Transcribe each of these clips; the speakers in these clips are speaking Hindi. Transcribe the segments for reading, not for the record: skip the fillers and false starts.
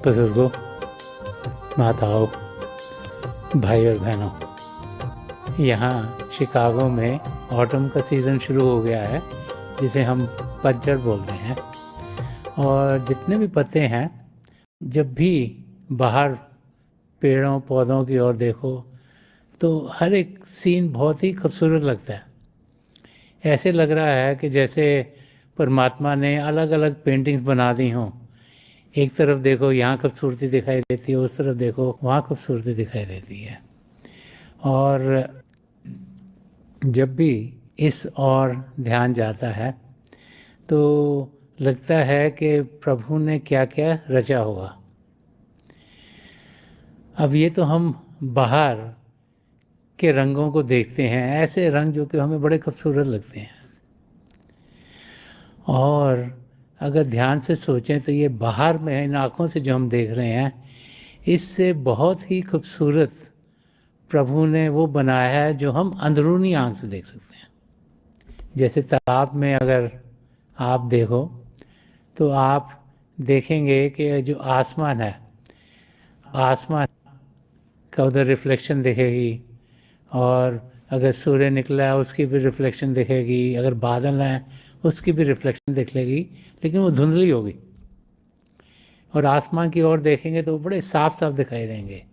बुजुर्गों, माताओं, भाई और बहनों, यहाँ शिकागो में ऑटम का सीज़न शुरू हो गया है, जिसे हम पतझड़ बोलते हैं। और जितने भी पत्ते हैं, जब भी बाहर पेड़ों पौधों की ओर देखो तो हर एक सीन बहुत ही खूबसूरत लगता है। ऐसे लग रहा है कि जैसे परमात्मा ने अलग अलग पेंटिंग्स बना दी हों। एक तरफ देखो यहाँ खूबसूरती दिखाई देती है, उस तरफ देखो वहाँ खूबसूरती दिखाई देती है। और जब भी इस ओर ध्यान जाता है तो लगता है कि प्रभु ने क्या क्या रचा होगा। अब ये तो हम बाहर के रंगों को देखते हैं, ऐसे रंग जो कि हमें बड़े खूबसूरत लगते हैं। और अगर ध्यान से सोचें तो ये बाहर में इन आँखों से जो हम देख रहे हैं, इससे बहुत ही खूबसूरत प्रभु ने वो बनाया है जो हम अंदरूनी आँख से देख सकते हैं। जैसे तालाब में अगर आप देखो तो आप देखेंगे कि जो आसमान है, आसमान का उधर रिफ्लेक्शन दिखेगी, और अगर सूर्य निकला है उसकी भी रिफ्लेक्शन दिखेगी, अगर बादल हैं उसकी भी रिफ्लेक्शन दिख लेगी, लेकिन वो धुंधली होगी। और आसमान की ओर देखेंगे तो वो बड़े साफ साफ दिखाई देंगे।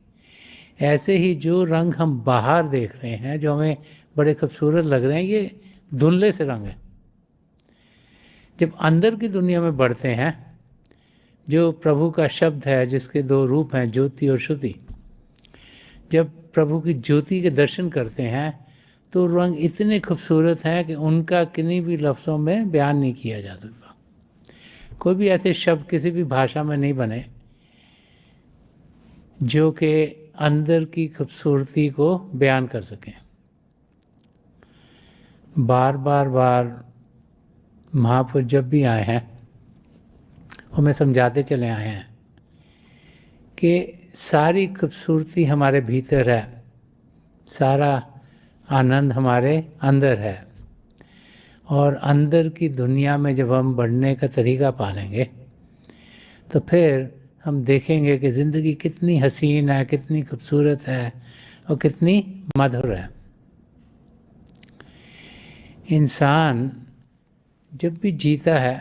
ऐसे ही जो रंग हम बाहर देख रहे हैं, जो हमें बड़े खूबसूरत लग रहे हैं, ये धुंधले से रंग हैं। जब अंदर की दुनिया में बढ़ते हैं, जो प्रभु का शब्द है, जिसके दो रूप हैं, ज्योति और श्रुति, जब प्रभु की ज्योति के दर्शन करते हैं तो रंग इतने खूबसूरत हैं कि उनका किन्हीं भी लफ्ज़ों में बयान नहीं किया जा सकता। कोई भी ऐसे शब्द किसी भी भाषा में नहीं बने जो कि अंदर की खूबसूरती को बयान कर सकें। बार बार महापुरुष जब भी आए हैं, हमें समझाते चले आए हैं कि सारी खूबसूरती हमारे भीतर है, सारा आनंद हमारे अंदर है। और अंदर की दुनिया में जब हम बढ़ने का तरीका पालेंगे तो फिर हम देखेंगे कि ज़िंदगी कितनी हसीन है, कितनी खूबसूरत है और कितनी मधुर है। इंसान जब भी जीता है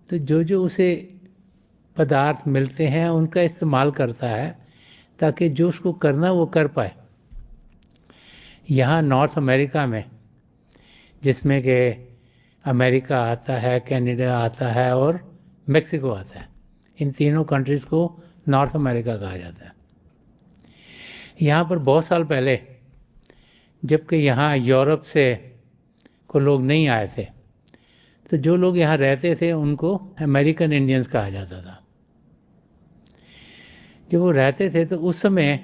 तो जो जो उसे पदार्थ मिलते हैं उनका इस्तेमाल करता है ताकि जो उसको करना वो कर पाए। यहाँ नॉर्थ अमेरिका में, जिसमें कि अमेरिका आता है, कनाडा आता है और मेक्सिको आता है, इन तीनों कंट्रीज़ को नॉर्थ अमेरिका कहा जाता है। यहाँ पर बहुत साल पहले, जबकि यहाँ यूरोप से को लोग नहीं आए थे, तो जो लोग यहाँ रहते थे उनको अमेरिकन इंडियंस कहा जाता था। जब वो रहते थे तो उस समय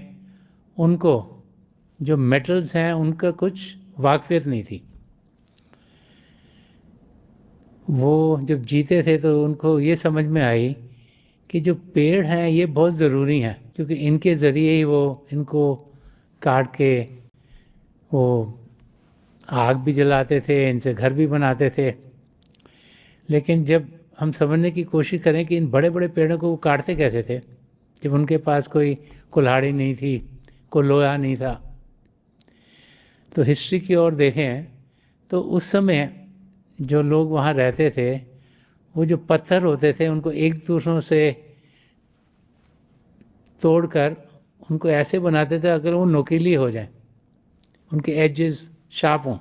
उनको जो मेटल्स हैं उनका कुछ वाकफियत नहीं थी। वो जब जीते थे तो उनको ये समझ में आई कि जो पेड़ हैं ये बहुत ज़रूरी हैं, क्योंकि इनके ज़रिए ही वो इनको काट के वो आग भी जलाते थे, इनसे घर भी बनाते थे। लेकिन जब हम समझने की कोशिश करें कि इन बड़े बड़े पेड़ों को वो काटते कैसे थे, जब उनके पास कोई कुल्हाड़ी नहीं थी, कोई लोहा नहीं था, तो हिस्ट्री की ओर देखें तो उस समय जो लोग वहाँ रहते थे, वो जो पत्थर होते थे उनको एक दूसरों से तोड़कर उनको ऐसे बनाते थे अगर वो नोकीली हो जाए, उनके एजेस शार्प हों।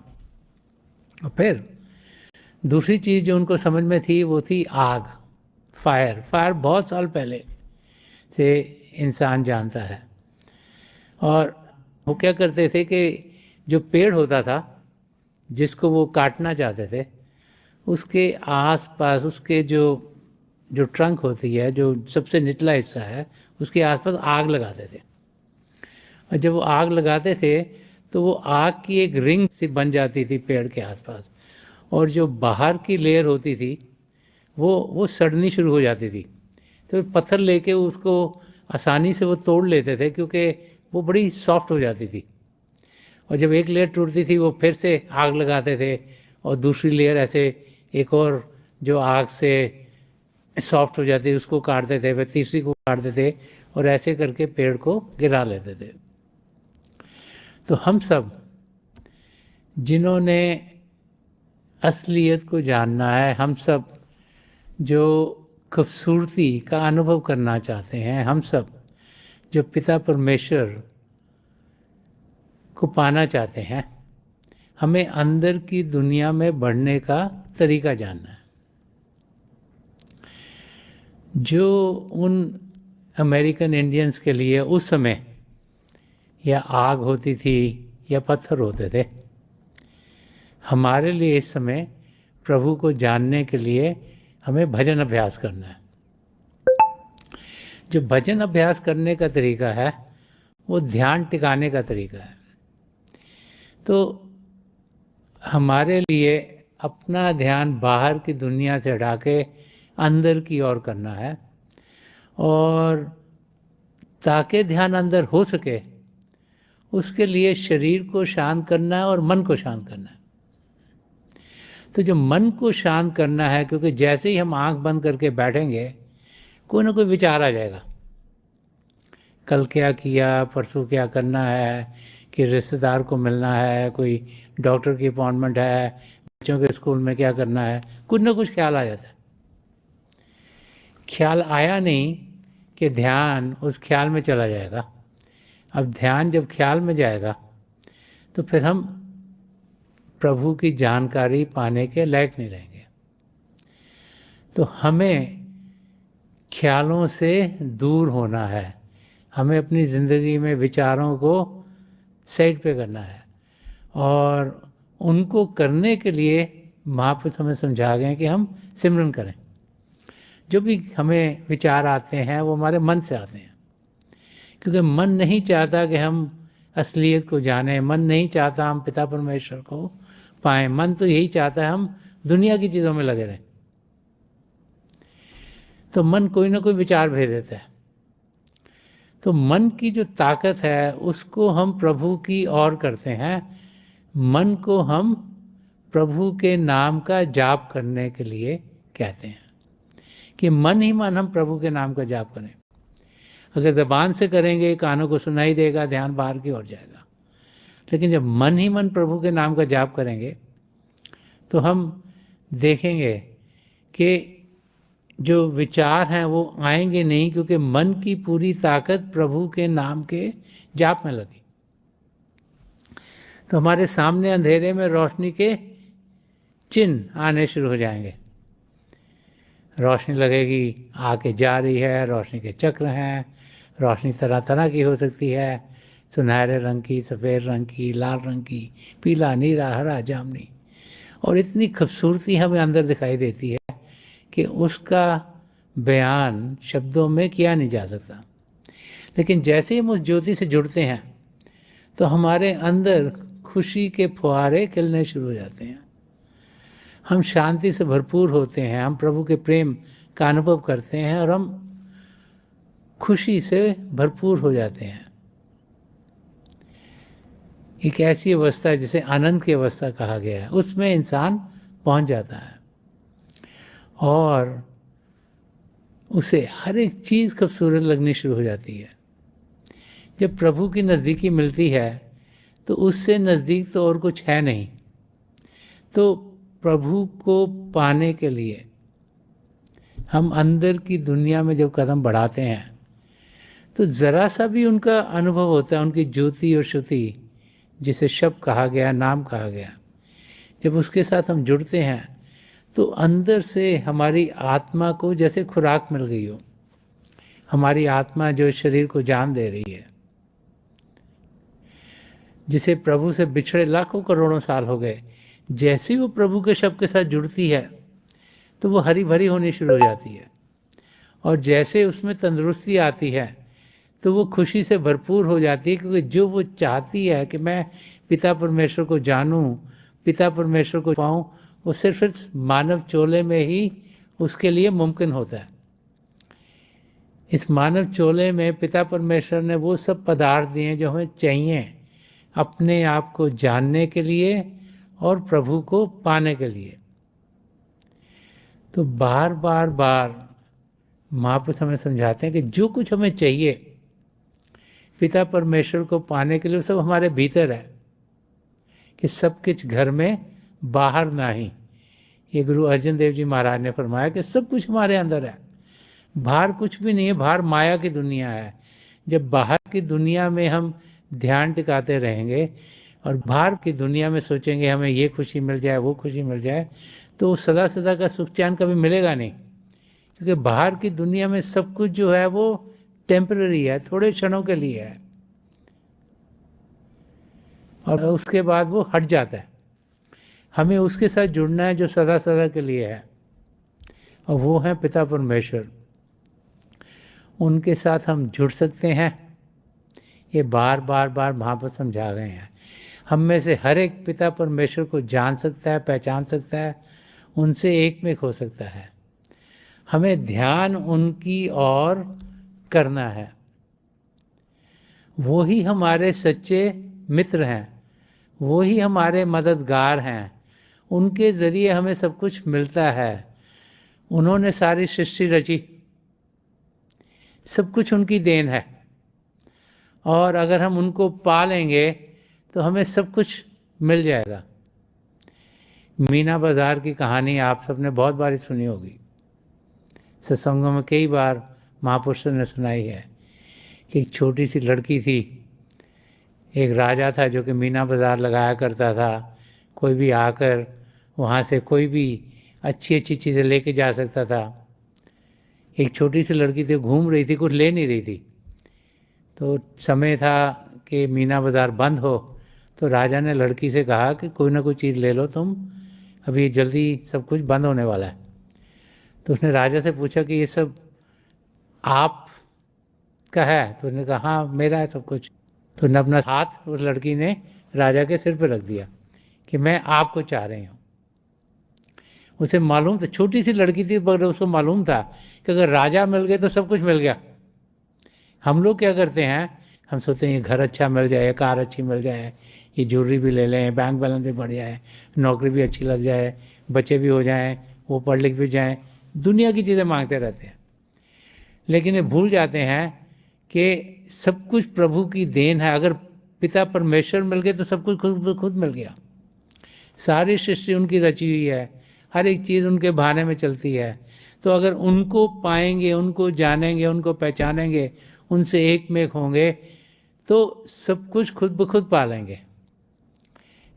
और फिर दूसरी चीज़ जो उनको समझ में थी वो थी आग, फायर बहुत साल पहले से इंसान जानता है। और वो क्या करते थे कि जो पेड़ होता था जिसको वो काटना चाहते थे, उसके आसपास उसके जो ट्रंक होती है, जो सबसे निचला हिस्सा है, उसके आसपास आग लगाते थे। और जब वो आग लगाते थे तो वो आग की एक रिंग सी बन जाती थी पेड़ के आसपास, और जो बाहर की लेयर होती थी वो सड़नी शुरू हो जाती थी। तो पत्थर लेके उसको आसानी से वो तोड़ लेते थे क्योंकि वो बड़ी सॉफ्ट हो जाती थी। और जब एक लेयर टूटती थी वो फिर से आग लगाते थे, और दूसरी लेयर ऐसे एक और जो आग से सॉफ्ट हो जाती है उसको काटते थे, फिर तीसरी को काटते थे और ऐसे करके पेड़ को गिरा लेते थे। तो हम सब जिन्होंने असलियत को जानना है, हम सब जो खूबसूरती का अनुभव करना चाहते हैं, हम सब जो पिता परमेश्वर को पाना चाहते हैं, हमें अंदर की दुनिया में बढ़ने का तरीका जानना है। जो उन अमेरिकन इंडियंस के लिए उस समय या आग होती थी या पत्थर होते थे, हमारे लिए इस समय प्रभु को जानने के लिए हमें भजन अभ्यास करना है। जो भजन अभ्यास करने का तरीका है वो ध्यान टिकाने का तरीका है। तो हमारे लिए अपना ध्यान बाहर की दुनिया से हटा के अंदर की ओर करना है, और ताकि ध्यान अंदर हो सके उसके लिए शरीर को शांत करना है और मन को शांत करना है। तो जो मन को शांत करना है, क्योंकि जैसे ही हम आंख बंद करके बैठेंगे कोई ना कोई विचार आ जाएगा, कल क्या किया, परसों क्या करना है, कि रिश्तेदार को मिलना है, कोई डॉक्टर की अपॉइंटमेंट है, बच्चों के स्कूल में क्या करना है, कुछ ना कुछ ख्याल आ जाता है। ख्याल आया नहीं कि ध्यान उस ख्याल में चला जाएगा। अब ध्यान जब ख्याल में जाएगा तो फिर हम प्रभु की जानकारी पाने के लायक नहीं रहेंगे। तो हमें ख्यालों से दूर होना है, हमें अपनी ज़िंदगी में विचारों को साइड पे करना है, और उनको करने के लिए महापुरुष हमें समझा गए कि हम सिमरन करें। जो भी हमें विचार आते हैं वो हमारे मन से आते हैं, क्योंकि मन नहीं चाहता कि हम असलियत को जानें, मन नहीं चाहता हम पिता परमेश्वर को पाएं, मन तो यही चाहता है हम दुनिया की चीज़ों में लगे रहें। तो मन कोई ना कोई विचार भेज देता है। तो मन की जो ताकत है उसको हम प्रभु की ओर करते हैं। मन को हम प्रभु के नाम का जाप करने के लिए कहते हैं, कि मन ही मन हम प्रभु के नाम का जाप करें। अगर ज़बान से करेंगे कानों को सुनाई देगा, ध्यान बाहर की ओर जाएगा, लेकिन जब मन ही मन प्रभु के नाम का जाप करेंगे तो हम देखेंगे कि जो विचार हैं वो आएंगे नहीं, क्योंकि मन की पूरी ताकत प्रभु के नाम के जाप में लगी। तो हमारे सामने अंधेरे में रोशनी के चिन्ह आने शुरू हो जाएंगे। रोशनी लगेगी, आके जा रही है, रोशनी के चक्र हैं, रोशनी तरह तरह की हो सकती है, सुनहरे रंग की, सफ़ेद रंग की, लाल रंग की, पीला, नीला, हरा, जामुनी, और इतनी खूबसूरती हमें अंदर दिखाई देती है कि उसका बयान शब्दों में किया नहीं जा सकता। लेकिन जैसे ही हम उस ज्योति से जुड़ते हैं तो हमारे अंदर खुशी के फुहारे खिलने शुरू हो जाते हैं, हम शांति से भरपूर होते हैं, हम प्रभु के प्रेम का अनुभव करते हैं और हम खुशी से भरपूर हो जाते हैं। एक ऐसी अवस्था जिसे आनंद की अवस्था कहा गया है, उसमें इंसान पहुंच जाता है और उसे हर एक चीज़ खूबसूरत लगनी शुरू हो जाती है। जब प्रभु की नज़दीकी मिलती है तो उससे नज़दीक तो और कुछ है नहीं। तो प्रभु को पाने के लिए हम अंदर की दुनिया में जब कदम बढ़ाते हैं तो ज़रा सा भी उनका अनुभव होता है, उनकी ज्योति और श्रुति, जिसे शब्द कहा गया, नाम कहा गया, जब उसके साथ हम जुड़ते हैं तो अंदर से हमारी आत्मा को जैसे खुराक मिल गई हो। हमारी आत्मा जो शरीर को जान दे रही है, जिसे प्रभु से बिछड़े लाखों करोड़ों साल हो गए, जैसे ही वो प्रभु के शब्द के साथ जुड़ती है तो वो हरी भरी होनी शुरू हो जाती है, और जैसे उसमें तंदुरुस्ती आती है तो वो खुशी से भरपूर हो जाती है, क्योंकि जो वो चाहती है कि मैं पिता परमेश्वर को जानूं, पिता परमेश्वर को पाऊं, वो सिर्फ मानव चोले में ही उसके लिए मुमकिन होता है। इस मानव चोले में पिता परमेश्वर ने वो सब पदार्थ दिए जो हमें चाहिए अपने आप को जानने के लिए और प्रभु को पाने के लिए। तो बार बार महापुरुष हमें समझाते हैं कि जो कुछ हमें चाहिए पिता परमेश्वर को पाने के लिए, वो सब हमारे भीतर है, कि सब कुछ घर में बाहर ना ही। ये गुरु अर्जन देव जी महाराज ने फरमाया कि सब कुछ हमारे अंदर है, बाहर कुछ भी नहीं है, बाहर माया की दुनिया है। जब बाहर की दुनिया में हम ध्यान टिकाते रहेंगे और बाहर की दुनिया में सोचेंगे हमें ये खुशी मिल जाए, वो खुशी मिल जाए, तो सदा सदा का सुख चैन कभी मिलेगा नहीं। क्योंकि बाहर की दुनिया में सब कुछ जो है वो टेम्पररी है, थोड़े क्षणों के लिए है, और उसके बाद वो हट जाता है। हमें उसके साथ जुड़ना है जो सदा सदा के लिए है, और वो है पिता परमेश्वर। उनके साथ हम जुड़ सकते हैं। ये बार बार बार महापुरुष समझा गए हैं। हम में से हर एक पिता परमेश्वर को जान सकता है, पहचान सकता है, उनसे एक में हो सकता है। हमें ध्यान उनकी ओर करना है। वो ही हमारे सच्चे मित्र हैं, वो ही हमारे मददगार हैं। उनके ज़रिए हमें सब कुछ मिलता है। उन्होंने सारी सृष्टि रची, सब कुछ उनकी देन है, और अगर हम उनको पा लेंगे तो हमें सब कुछ मिल जाएगा। मीना बाज़ार की कहानी आप सबने बहुत बार सुनी होगी, सत्संगों में कई बार महापुरुषों ने सुनाई है, कि एक छोटी सी लड़की थी, एक राजा था जो कि मीना बाज़ार लगाया करता था। कोई भी आकर वहाँ से कोई भी अच्छी अच्छी चीज़ें लेके जा सकता था। एक छोटी सी लड़की थी, घूम रही थी, कुछ ले नहीं रही थी। तो समय था कि मीना बाज़ार बंद हो, तो राजा ने लड़की से कहा कि कोई ना कोई चीज़ ले लो तुम, अभी जल्दी सब कुछ बंद होने वाला है। तो उसने राजा से पूछा कि ये सब आप का है? तो उसने कहा हाँ मेरा है सब कुछ। तो उसने अपना हाथ उस लड़की ने राजा के सिर पर रख दिया कि मैं आपको चाह रही हूँ। उसे मालूम था, छोटी सी लड़की थी, पर उसको मालूम था कि अगर राजा मिल गए तो सब कुछ मिल गया। हम लोग क्या करते हैं, हम सोचते हैं ये घर अच्छा मिल जाए, कार अच्छी मिल जाए, ये ज्वेलरी भी ले लें, बैंक बैलेंस भी बढ़ जाए, नौकरी भी अच्छी लग जाए, बच्चे भी हो जाएं, वो पढ़ लिख भी जाएं, दुनिया की चीज़ें मांगते रहते हैं। लेकिन ये भूल जाते हैं कि सब कुछ प्रभु की देन है। अगर पिता परमेश्वर मिल गए तो सब कुछ खुद खुद मिल गया। सारी सृष्टि उनकी रची हुई है, हर एक चीज़ उनके बहाने में चलती है। तो अगर उनको पाएंगे, उनको जानेंगे, उनको पहचानेंगे, उनसे एक में एक होंगे, तो सब कुछ खुद ब खुद पा लेंगे।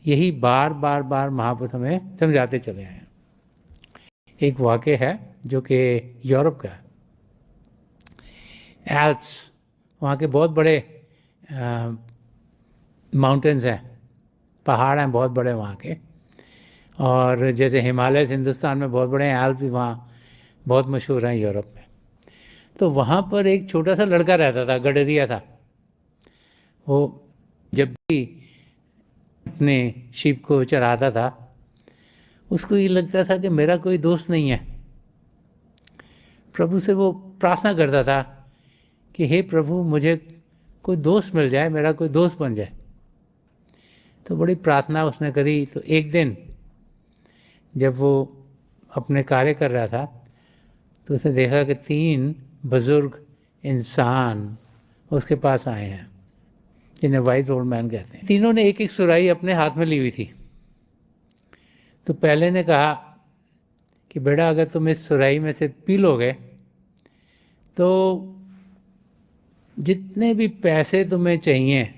यही बार बार बार महापुरुष हमें समझाते चले आए हैं। एक वाक्य है जो कि यूरोप का है, एल्प्स, वहाँ के बहुत बड़े माउंटेन्स हैं, पहाड़ हैं बहुत बड़े वहाँ के। और जैसे हिमालय हिंदुस्तान में बहुत बड़े हैं, एल्प्स भी वहाँ बहुत मशहूर हैं यूरोप में। तो वहाँ पर एक छोटा सा लड़का रहता था, गडरिया था। वो जब भी अपने शिप को चराता था, उसको ये लगता था कि मेरा कोई दोस्त नहीं है। प्रभु से वो प्रार्थना करता था कि हे प्रभु, मुझे कोई दोस्त मिल जाए, मेरा कोई दोस्त बन जाए। तो बड़ी प्रार्थना उसने करी। तो एक दिन जब वो अपने कार्य कर रहा था, तो उसने देखा कि 3 बुजुर्ग इंसान उसके पास आए हैं, जिन्हें वाइज ओल्ड मैन कहते हैं। तीनों ने एक एक सुराही अपने हाथ में ली हुई थी। तो पहले ने कहा कि बेटा, अगर तुम इस सुराही में से पी लोगे तो जितने भी पैसे तुम्हें चाहिए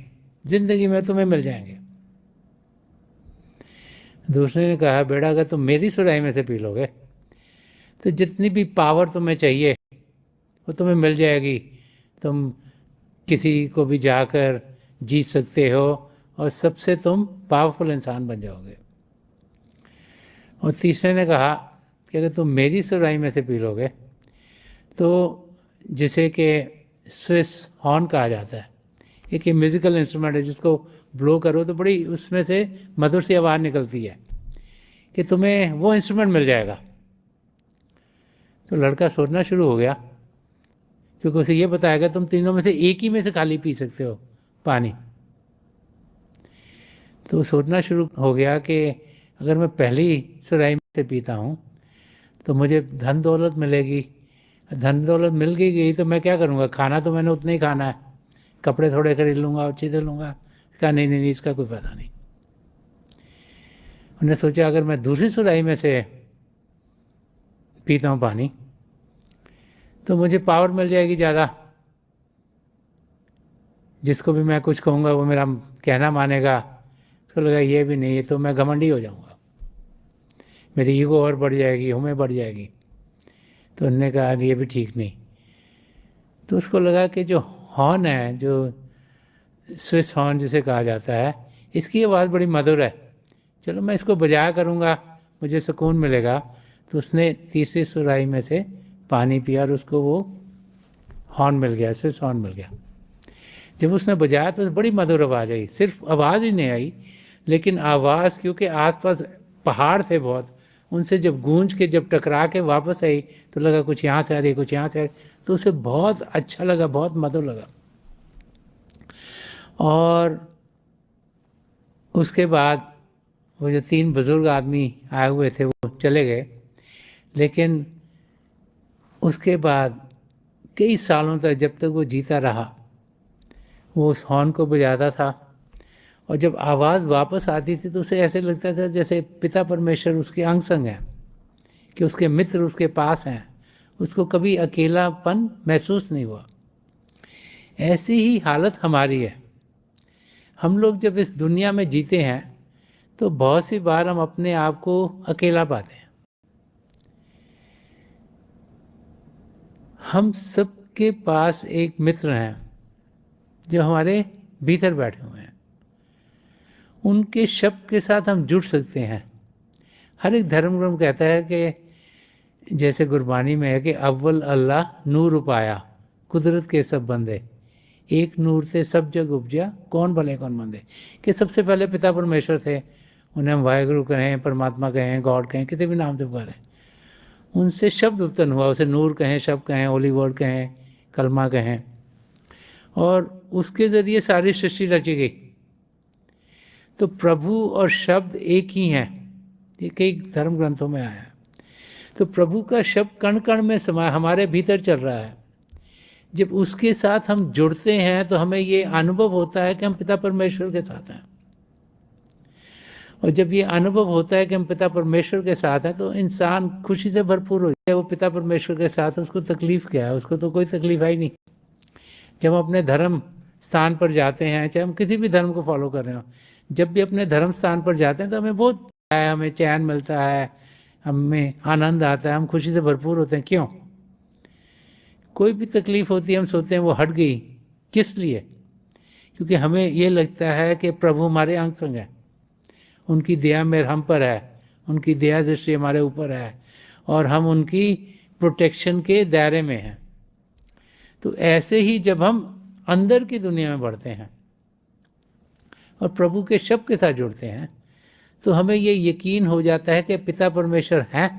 जिंदगी में तुम्हें मिल जाएंगे। दूसरे ने कहा, बेटा, अगर तुम मेरी सुराही में से पी लोगे तो जितनी भी पावर तुम्हें चाहिए वो तुम्हें मिल जाएगी। तुम किसी को भी जाकर जीत सकते हो और सबसे तुम पावरफुल इंसान बन जाओगे। और तीसरे ने कहा कि अगर तुम मेरी सुराही में से पी लोगे तो जिसे कि स्विस हॉर्न कहा जाता है, एक म्यूज़िकल इंस्ट्रूमेंट है जिसको ब्लो करो तो बड़ी उसमें से मधुर सी आवाज़ निकलती है, कि तुम्हें वो इंस्ट्रूमेंट मिल जाएगा। तो लड़का सोचना शुरू हो गया, क्योंकि उसे ये बताया गया तुम तीनों में से एक ही में से खाली पी सकते हो पानी। तो सोचना शुरू हो गया कि अगर मैं पहली सुराही में से पीता हूँ तो मुझे धन दौलत मिलेगी, धन दौलत मिल गई तो मैं क्या करूँगा, खाना तो मैंने उतना ही खाना है, कपड़े थोड़े खरीद लूँगा और चीज़ें लूँगा। कहा नहीं नहीं नहीं, इसका कोई फायदा नहीं। उन्होंने सोचा अगर मैं दूसरी सुराही में से पीता हूँ पानी तो मुझे पावर मिल जाएगी ज़्यादा, जिसको भी मैं कुछ कहूँगा वो मेरा कहना मानेगा। उसको लगा ये भी नहीं, ये तो मैं घमंडी हो जाऊँगा, मेरी ईगो और बढ़ जाएगी, हमें बढ़ जाएगी। तो उन्होंने कहा ये भी ठीक नहीं। तो उसको लगा कि जो हॉर्न है, जो स्विस हॉर्न जिसे कहा जाता है, इसकी आवाज़ बड़ी मधुर है, चलो मैं इसको बजाया करूँगा, मुझे सुकून मिलेगा। तो उसने तीसरी सुराही में से पानी पिया और उसको वो हॉर्न मिल गया, स्विस हॉर्न मिल गया। जब उसने बजाया तो बड़ी मधुर आवाज़ आई, सिर्फ आवाज़ ही नहीं आई लेकिन आवाज़, क्योंकि आसपास पहाड़ थे बहुत, उनसे जब गूंज के जब टकरा के वापस आई तो लगा कुछ यहाँ से आ रही है, कुछ यहाँ से आ रही, तो उसे बहुत अच्छा लगा, बहुत मधुर लगा। और उसके बाद वो जो 3 बुज़ुर्ग आदमी आए हुए थे वो चले गए, लेकिन उसके बाद कई सालों तक जब तक वो जीता रहा वो उस हॉर्न को बजाता था, और जब आवाज़ वापस आती थी तो उसे ऐसे लगता था जैसे पिता परमेश्वर उसके अंग संग हैं, कि उसके मित्र उसके पास हैं, उसको कभी अकेलापन महसूस नहीं हुआ। ऐसी ही हालत हमारी है। हम लोग जब इस दुनिया में जीते हैं तो बहुत सी बार हम अपने आप को अकेला पाते हैं। हम सबके पास एक मित्र हैं जो हमारे भीतर बैठे हुए हैं, उनके शब्द के साथ हम जुड़ सकते हैं। हर एक धर्म ग्रंथ कहता है कि जैसे गुरबानी में है कि अव्वल अल्लाह नूर उपाया, कुदरत के सब बंदे, एक नूर से सब जग उपजा, कौन भले कौन मंदे। कि सबसे पहले पिता परमेश्वर थे, उन्हें हम वाहेगुरु कहें, परमात्मा कहें, गॉड कहें, किसी भी नाम से पुकारें, उनसे शब्द उत्पन्न हुआ, उसे नूर कहें, शब्द कहें, होली वर्ड कहें, कलमा कहें, और उसके ज़रिए सारी सृष्टि रची गई। तो प्रभु और शब्द एक ही हैं, ये कई धर्म ग्रंथों में आया है। तो प्रभु का शब्द कण कण में समा हमारे भीतर चल रहा है। जब उसके साथ हम जुड़ते हैं तो हमें ये अनुभव होता है कि हम पिता परमेश्वर के साथ हैं, और जब ये अनुभव होता है कि हम पिता परमेश्वर के साथ हैं तो इंसान खुशी से भरपूर हो जाए। वो पिता परमेश्वर के साथ है, उसको तकलीफ़ क्या है, उसको तो कोई तकलीफ है ही नहीं। जब हम अपने धर्म स्थान पर जाते हैं, चाहे हम किसी भी धर्म को फॉलो कर रहे हो, जब भी अपने धर्म स्थान पर जाते हैं तो हमें बहुत हमें चैन मिलता है, हमें आनंद आता है, हम खुशी से भरपूर होते हैं। क्यों? कोई भी तकलीफ़ होती है हम सोचते हैं वो हट गई, किस लिए? क्योंकि हमें ये लगता है कि प्रभु हमारे अंग संग है, उनकी दया मेरे हम पर है, उनकी दया दृष्टि हमारे ऊपर है, और हम उनकी प्रोटेक्शन के दायरे में हैं। तो ऐसे ही जब हम अंदर की दुनिया में बढ़ते हैं और प्रभु के शब्द के साथ जुड़ते हैं तो हमें ये यकीन हो जाता है कि पिता परमेश्वर हैं,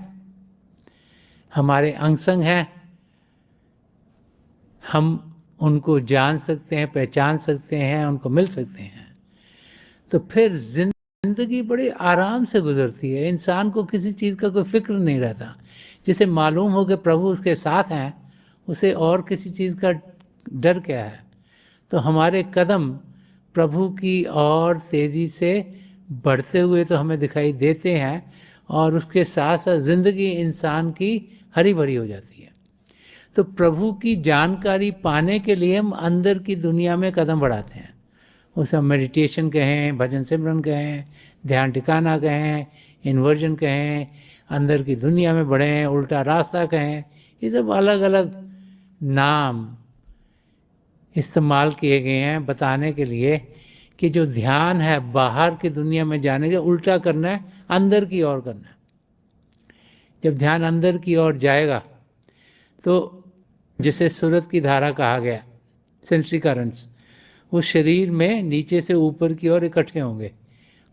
हमारे अंग संग हैं, हम उनको जान सकते हैं, पहचान सकते हैं, उनको मिल सकते हैं। तो फिर जिंदगी बड़ी आराम से गुजरती है, इंसान को किसी चीज़ का कोई फिक्र नहीं रहता। जिसे मालूम हो कि प्रभु उसके साथ हैं, उसे और किसी चीज़ का डर क्या है। तो हमारे कदम प्रभु की और तेज़ी से बढ़ते हुए तो हमें दिखाई देते हैं, और उसके साथ साथ ज़िंदगी इंसान की हरी भरी हो जाती है। तो प्रभु की जानकारी पाने के लिए हम अंदर की दुनिया में कदम बढ़ाते हैं। उसे हम मेडिटेशन कहें, भजन सिमरन कहें, ध्यान ठिकाना कहें, इन्वर्जन कहें, अंदर की दुनिया में बढ़ें, उल्टा रास्ता कहें, ये सब अलग अलग नाम इस्तेमाल किए गए हैं बताने के लिए कि जो ध्यान है बाहर की दुनिया में जाने का उल्टा करना है, अंदर की ओर करना है। जब ध्यान अंदर की ओर जाएगा तो जिसे सूरत की धारा कहा गया, सेंसरी करंट्स, वो शरीर में नीचे से ऊपर की ओर इकट्ठे होंगे,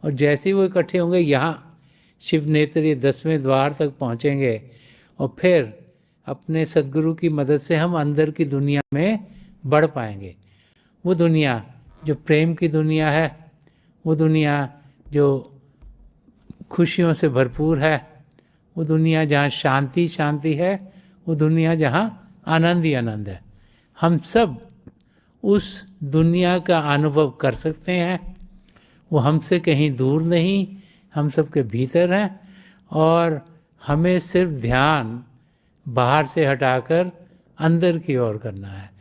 और जैसे ही वो इकट्ठे होंगे यहाँ शिव नेत्र ये 10वें द्वार तक पहुँचेंगे, और फिर अपने सद्गुरु की मदद से हम अंदर की दुनिया में बढ़ पाएंगे। वो दुनिया जो प्रेम की दुनिया है, वो दुनिया जो खुशियों से भरपूर है, वो दुनिया जहाँ शांति शांति है, वो दुनिया जहाँ आनंद ही आनंद है। हम सब उस दुनिया का अनुभव कर सकते हैं, वो हमसे कहीं दूर नहीं, हम सबके भीतर है। और हमें सिर्फ ध्यान बाहर से हटाकर अंदर की ओर करना है।